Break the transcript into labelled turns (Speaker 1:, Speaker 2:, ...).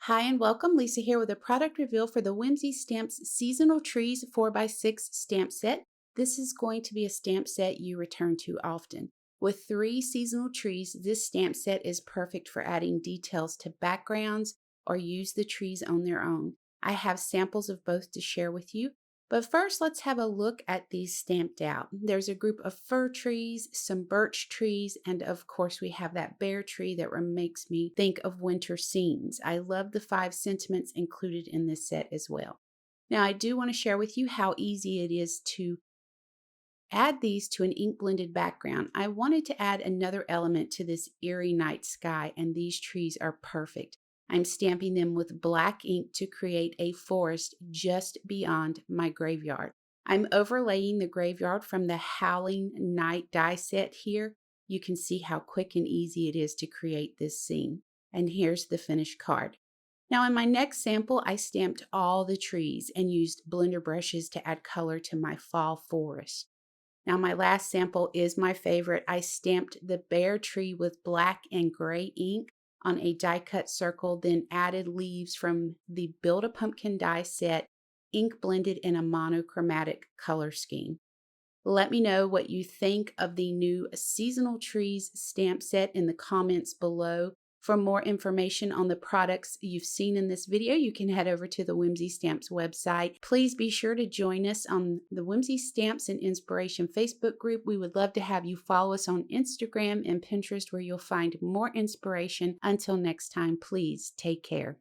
Speaker 1: Hi and welcome. Lisa here with a product reveal for the Whimsy Stamps Seasonal Trees 4x6 stamp set. This is going to be a stamp set you return to often. With 3 seasonal trees, this stamp set is perfect for adding details to backgrounds or use the trees on their own. I have samples of both to share with you. But first, let's have a look at these stamped out. There's a group of fir trees, some birch trees, and of course we have that bare tree that makes me think of winter scenes. I love the 5 sentiments included in this set as well. Now I do want to share with you how easy it is to add these to an ink blended background. I wanted to add another element to this eerie night sky, and these trees are perfect. I'm stamping them with black ink to create a forest just beyond my graveyard. I'm overlaying the graveyard from the Howling Night die set here. You can see how quick and easy it is to create this scene. And here's the finished card. Now in my next sample, I stamped all the trees and used blender brushes to add color to my fall forest. Now my last sample is my favorite. I stamped the bare tree with black and gray ink on a die cut circle, then added leaves from the Build a Pumpkin die set, ink blended in a monochromatic color scheme. Let me know what you think of the new Seasonal Trees stamp set in the comments below. For more information on the products you've seen in this video, you can head over to the Whimsy Stamps website. Please be sure to join us on the Whimsy Stamps and Inspiration Facebook group. We would love to have you follow us on Instagram and Pinterest, where you'll find more inspiration. Until next time, please take care.